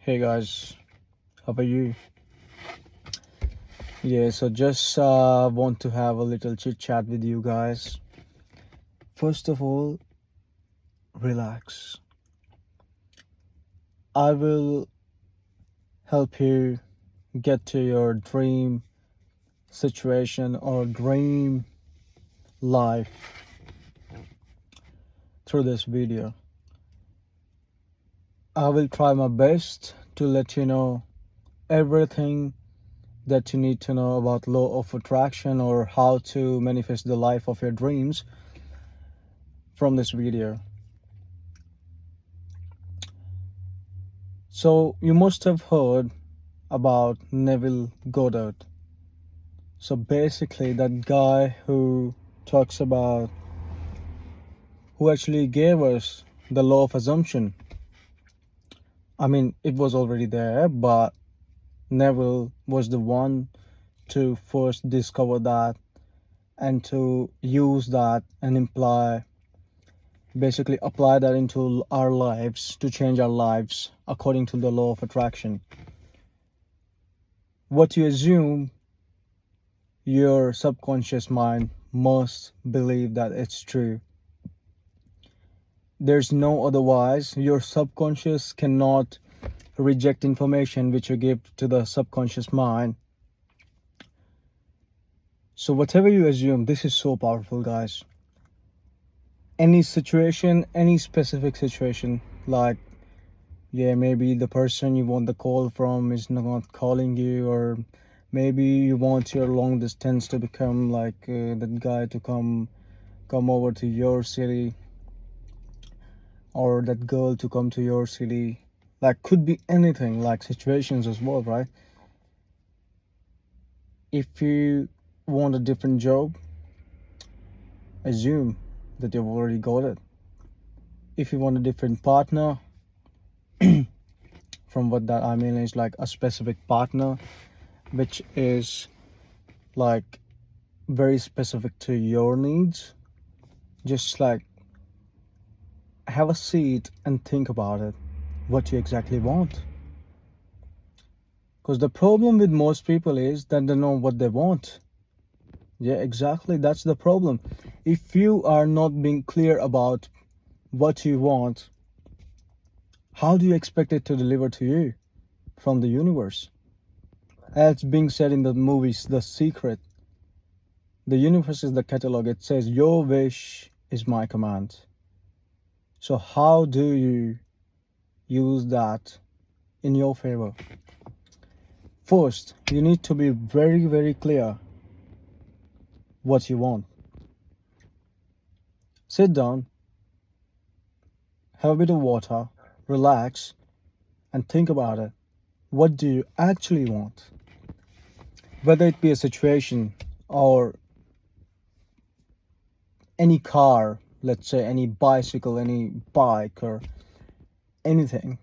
Hey guys, how are you? Yeah, so just want to have a little chit chat with you guys. First of all, relax. I will help you get to your dream situation or dream life through this video. I will try my best to let you know everything that you need to know about law of attraction or how to manifest the life of your dreams from this video. So you must have heard about Neville Goddard. So basically that guy who talks about who actually gave us the law of assumption. I mean, it was already there, but Neville was the one to first discover that and to use that and basically apply that into our lives to change our lives according to the law of attraction. What you assume, your subconscious mind must believe that it's true. There's no otherwise. Your subconscious cannot reject information which you give to the subconscious mind. So whatever you assume, this is so powerful, guys. Any situation, any specific situation, like maybe the person you want the call from is not calling you, or maybe you want your long distance to become like that guy to come over to your city, or that girl to come to your city. Like, could be anything, like situations as well, right? If you want a different job, assume that you've already got it. If you want a different partner, from what that I mean is like a specific partner which is like very specific to your needs, just like have a seat and think about it, what you exactly want. Because the problem with most people is that they know what they want. Yeah, exactly, that's the problem. If you are not being clear about what you want, how do you expect it to deliver to you from the universe? As being said in the movies The Secret, the universe is the catalog. It says your wish is my command. So how do you use that in your favor? First, you need to be very, very clear what you want. Sit down, have a bit of water, relax, and think about it. What do you actually want? Whether it be a situation or any car, let's say any bicycle, any bike, or anything.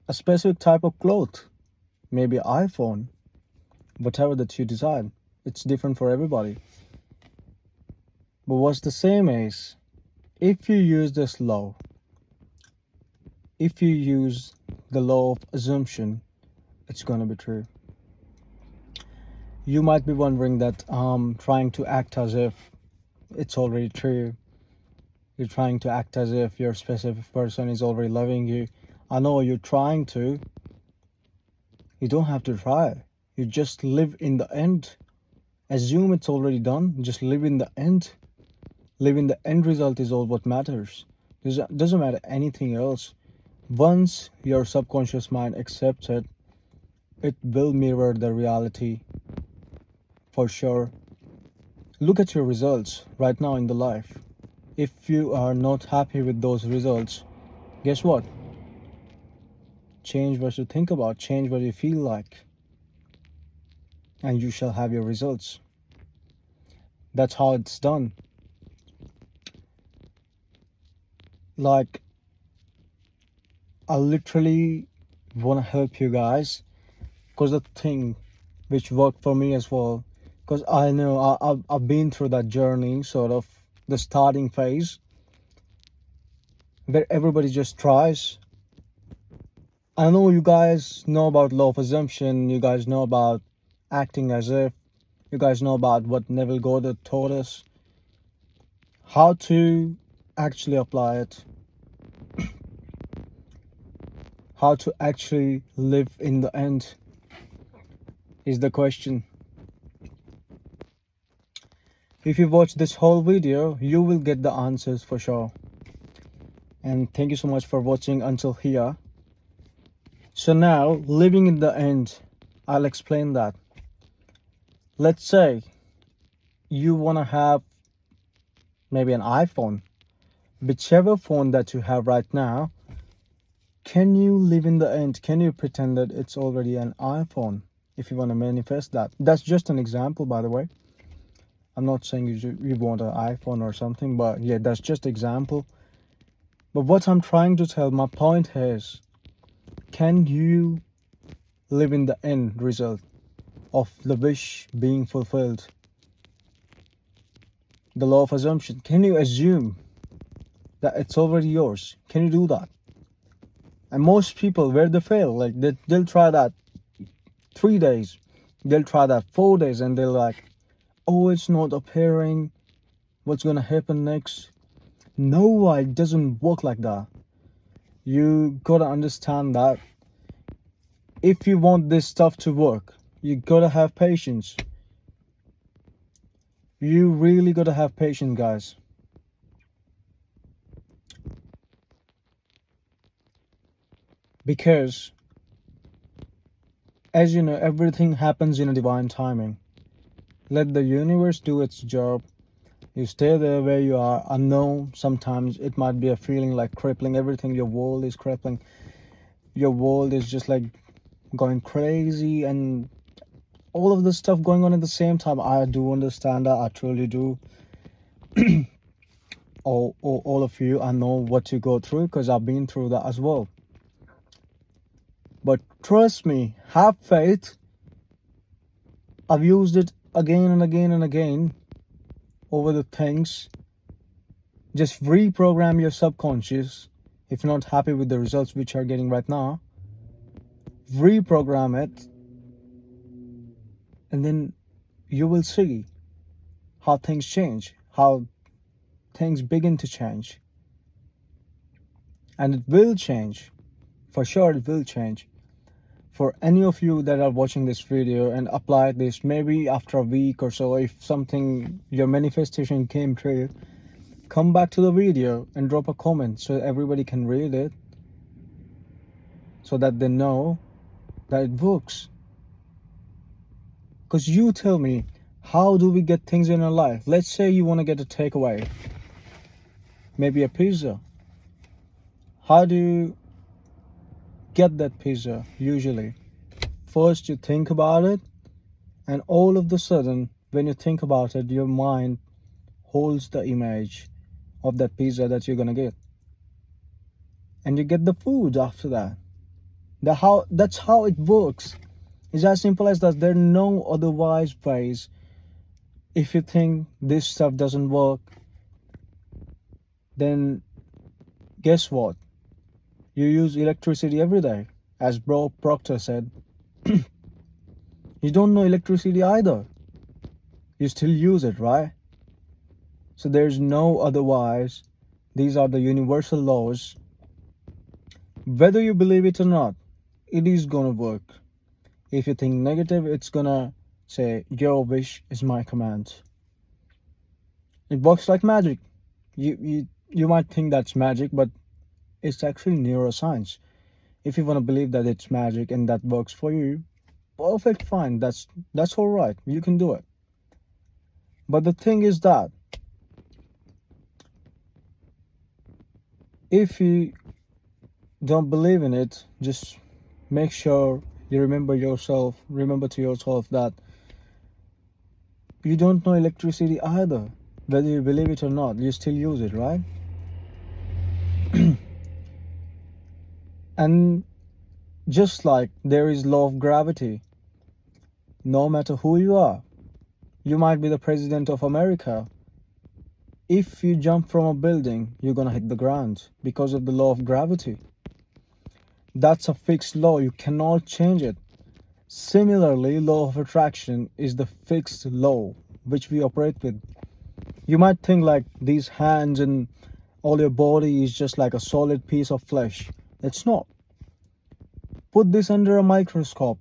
A specific type of cloth, maybe iPhone, whatever that you decide. It's different for everybody. But what's the same is, if you use this law, if you use the law of assumption, it's going to be true. You might be wondering that trying to act as if it's already true. You're trying to act as if your specific person is already loving you. I know you're trying to. You don't have to try. You just live in the end. Assume it's already done. Just live in the end. Live in the end result is all what matters. Doesn't matter anything else. Once your subconscious mind accepts it, it will mirror the reality for sure. Look at your results right now in the life. If you are not happy with those results, guess what? Change what you think about, change what you feel like, and you shall have your results. That's how it's done. Like, I literally want to help you guys, because the thing which worked for me as well, because I know I've been through that journey, sort of the starting phase where everybody just tries I know you guys know about law of assumption, you guys know about acting as if, you guys know about what Neville Goddard taught us, how to actually apply it, how to actually live in the end is the question. If you watch this whole video, you will get the answers for sure. And thank you so much for watching until here. So now, living in the end, I'll explain that. Let's say you want to have maybe an iPhone, whichever phone that you have right now. Can you live in the end? Can you pretend that it's already an iPhone if you want to manifest that? That's just an example, by the way. I'm not saying you want an iPhone or something, but yeah, that's just example. But what I'm trying to tell, my point is, can you live in the end result of the wish being fulfilled? The law of assumption. Can you assume that it's already yours? Can you do that? And most people, where they fail, like they'll try that 3 days, they'll try that 4 days, and they're like, oh, it's not appearing, what's gonna happen next? No, it doesn't work like that. You gotta understand that if you want this stuff to work, you gotta have patience. You really gotta have patience, guys. Because, as you know, everything happens in a divine timing. Let the universe do its job. You stay there where you are. I know sometimes it might be a feeling like crippling. Everything, your world is crippling. Your world is just like going crazy and all of this stuff going on at the same time. I do understand that. I truly do. all of you, I know what you go through because I've been through that as well. But trust me, have faith. I've used it again and again and again over the things. Just reprogram your subconscious. If you're not happy with the results which you're getting right now, reprogram it, and then you will see how things change, how things begin to change. And it will change. For sure it will change. For any of you that are watching this video and apply this maybe after a week or so, if something, your manifestation came true, come back to the video and drop a comment so everybody can read it, so that they know that it works. Because you tell me, how do we get things in our life? Let's say you want to get a takeaway, maybe a pizza. How do you get that pizza usually? First you think about it, and all of the sudden when you think about it, your mind holds the image of that pizza that you're gonna get, and you get the food after that. That's how it works. It's as simple as that. There are no otherwise ways. If you think this stuff doesn't work, then guess what? You use electricity every day, as Bro Proctor said. You don't know electricity either. You still use it, right? So there's no otherwise. These are the universal laws. Whether you believe it or not, it is gonna work. If you think negative, it's gonna say, your wish is my command. It works like magic. You might think that's magic, but it's actually neuroscience. If you want to believe that it's magic and that works for you, perfect, fine. That's all right. You can do it. But the thing is that if you don't believe in it, just make sure you remember to yourself that you don't know electricity either. Whether you believe it or not, you still use it, right? And just like there is law of gravity, no matter who you are, you might be the president of America. If you jump from a building, you're gonna hit the ground because of the law of gravity. That's a fixed law, you cannot change it. Similarly, law of attraction is the fixed law which we operate with. You might think like these hands and all your body is just like a solid piece of flesh. It's not. Put this under a microscope,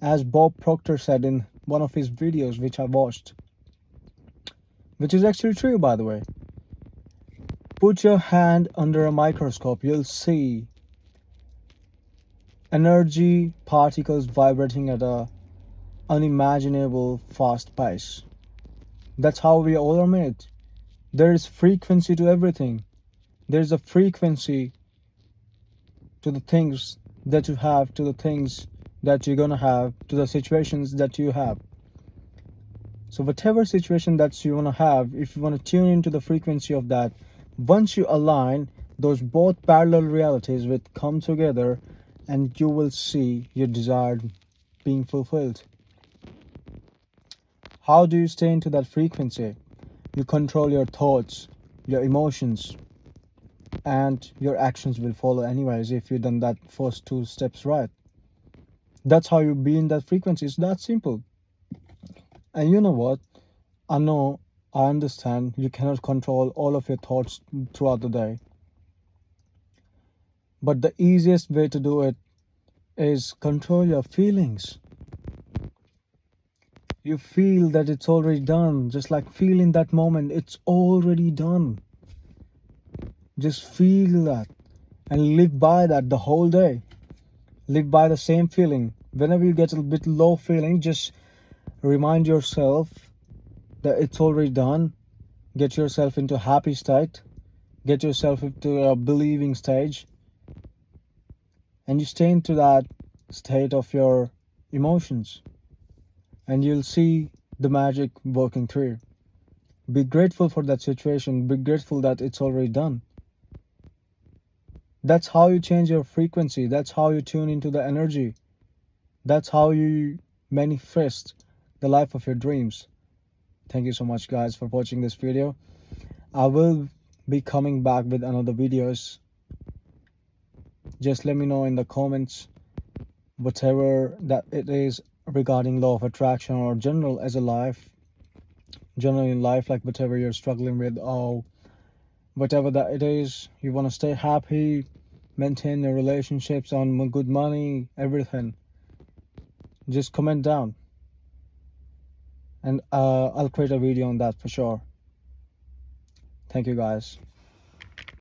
as Bob Proctor said in one of his videos which I watched, which is actually true, by the way. Put your hand under a microscope, you'll see energy particles vibrating at a unimaginable fast pace. That's how we all are made. There is frequency to everything. There's a frequency to the things that you have, to the things that you're gonna have, to the situations that you have. So whatever situation that you wanna have, if you wanna tune into the frequency of that, once you align, those both parallel realities will come together and you will see your desired being fulfilled. How do you stay into that frequency? You control your thoughts, your emotions, and your actions will follow anyways if you've done that first two steps right. That's how you be in that frequency. It's that simple. And you know what? I know, I understand you cannot control all of your thoughts throughout the day. But the easiest way to do it is control your feelings. You feel that it's already done. Just like feel in that moment, it's already done. Just feel that and live by that the whole day. Live by the same feeling. Whenever you get a bit low feeling, just remind yourself that it's already done. Get yourself into a happy state. Get yourself into a believing stage. And you stay into that state of your emotions. And you'll see the magic working through. Be grateful for that situation. Be grateful that it's already done. That's how you change your frequency. That's how you tune into the energy. That's how you manifest the life of your dreams. Thank you so much, guys, for watching this video. I will be coming back with another videos. Just let me know in the comments whatever that it is regarding law of attraction or general as a life, generally in life, like whatever you're struggling with or whatever that it is. You want to stay happy, maintain your relationships, on good money, everything. Just comment down and I'll create a video on that for sure. Thank you, guys.